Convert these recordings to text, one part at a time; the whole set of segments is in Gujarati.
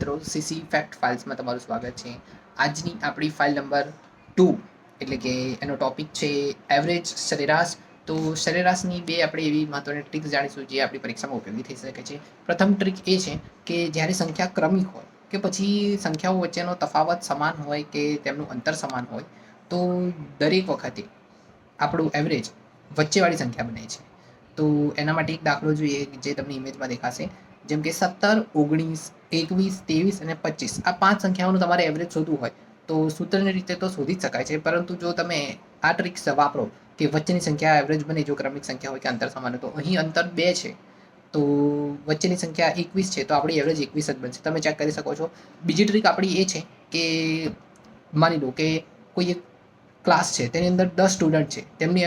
મિત્રો, સીસી ફેક્ટ ફાઇલ્સમાં તમારું સ્વાગત છે. આજની આપણી ફાઇલ નંબર 2 એટલે કે એનો ટોપિક છે એવરેજ સરેરાશ. તો સરેરાશની બે આપણે એવી મહત્વની ટ્રિક્સ જાણીશું જે આપણી પરીક્ષામાં ઉપયોગી થઈ શકે છે. પ્રથમ ટ્રિક એ છે કે જ્યારે સંખ્યા ક્રમિક હોય કે પછી સંખ્યાઓ વચ્ચેનો તફાવત સમાન હોય કે તેમનું અંતર સમાન હોય તો દરેક વખતે આપણું એવરેજ વચ્ચેવાળી સંખ્યા બને છે. તો એના માટે એક દાખલો જોઈએ જે તમને ઇમેજમાં દેખાશે. જેમ કે 17, 19, 21, 23 અને 25 આ 5 સંખ્યાઓનું તમારે એવરેજ શોધવું હોય તો સૂત્રની રીતે તો શોધી જ શકાય છે, પરંતુ જો તમે આ ટ્રિક્સ વાપરો કે વચ્ચેની સંખ્યા એવરેજ બને જો ક્રમિક સંખ્યા હોય કે અંતર સમાન હોય, તો અહીં અંતર 2 છે તો વચ્ચેની સંખ્યા 21 છે તો આપણી એવરેજ 21 જ બનશે. તમે ચેક કરી શકો છો. બીજી ટ્રીક આપણી એ છે કે માની લો કે કોઈ એક ક્લાસ છે તેની અંદર 10 સ્ટુડન્ટ છે, તેમની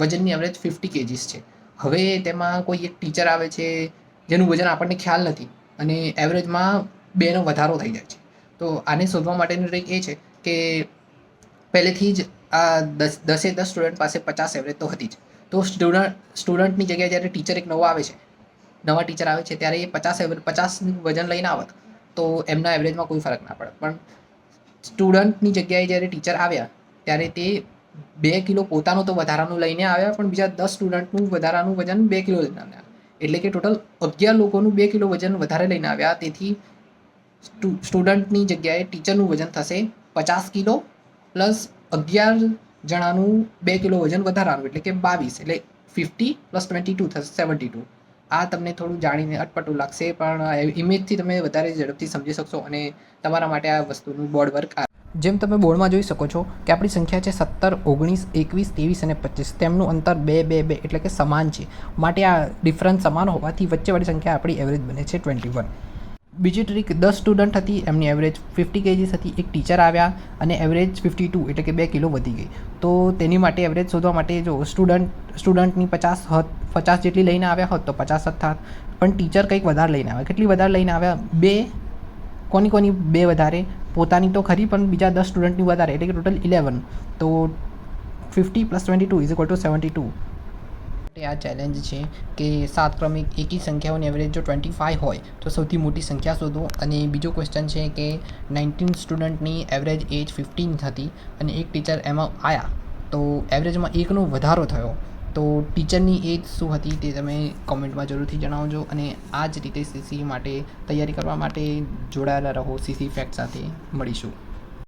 વજનની એવરેજ 50 કેજીસ છે. હવે તેમાં કોઈ એક ટીચર આવે છે જેનું વજન આપણને ખ્યાલ નથી અને એવરેજમાં 2નો વધારો થઈ જાય છે. તો આને શોધવા માટેની ટ્રીક એ છે કે પહેલેથી જ આ 10 સ્ટુડન્ટ પાસે 50 એવરેજ તો હતી જ. તો સ્ટુડન્ટની જગ્યાએ જ્યારે ટીચર એક નવા ટીચર આવે છે ત્યારે એ 50 વજન લઈને આવત તો એમના એવરેજમાં કોઈ ફરક ના પડે. પણ સ્ટુડન્ટની જગ્યાએ જ્યારે ટીચર આવ્યા ત્યારે તે 2 કિલો પોતાનું તો વધારાનું લઈને આવ્યા, પણ બીજા 10 સ્ટુડન્ટનું વધારાનું વજન 2 કિલો લઈને આવ્યા. એટલે કે ટોટલ 11 લોકોનું 2 કિલો વજન વધારે લઈને આવ્યા. તેથી સ્ટુડન્ટની જગ્યાએ ટીચરનું વજન થશે 50 કિલો પ્લસ 11 જણાનું 2 કિલો વજન વધારાનું એટલે કે 22, એટલે 50 + 22 થશે 72. આ તમને થોડું જાણીને અટપટું લાગશે, પણ ઇમેજથી તમે વધારે ઝડપથી સમજી શકશો અને તમારા માટે આ વસ્તુનું બોર્ડ વર્ક. જેમ તમે બોર્ડમાં જોઈ શકો છો કે આપણી સંખ્યા છે 17, 19, 21, 23 અને 25. તેમનું અંતર 2, 2, 2 એટલે કે સમાન છે. માટે આ ડિફરન્સ સમાન હોવાથી વચ્ચેવાળી સંખ્યા આપણી એવરેજ બને છે 21. બીજી ટ્રીક, 10 સ્ટુડન્ટ હતી, એમની એવરેજ 50 કેજીસ હતી. એક ટીચર આવ્યા અને એવરેજ 52 એટલે કે 2 કિલો વધી ગઈ. તો તેની માટે એવરેજ શોધવા માટે જો સ્ટુડન્ટની 50 જેટલી લઈને આવ્યા હોત તો 50 જ થાત, પણ ટીચર કંઈક વધારે લઈને આવ્યા. કેટલી વધારે લઈને આવ્યા? 2. કોની 2 વધારે? પોતાની તો ખરી, પણ બીજા 10 સ્ટુડન્ટની વધારે એટલે કે ટોટલ 11. તો 50 + 22 = 72. આ ચેલેન્જ છે કે 7 ક્રમિક એકી સંખ્યાઓની એવરેજ જો 25 હોય તો સૌથી મોટી સંખ્યા શોધો. અને બીજો ક્વેશ્ચન છે કે 19 સ્ટુડન્ટની એવરેજ એજ 15 હતી અને એક ટીચર એમાં આવ્યા તો એવરેજમાં 1નો વધારો થયો. તો ટીચરની એજ શું હતી તે તમે કોમેન્ટમાં જરૂરથી જણાવજો. અને આ જ રીતે સીસી માટે તૈયારી કરવા માટે જોડાયેલા રહો. સીસી ફેક્ટ સાથે મળીશું.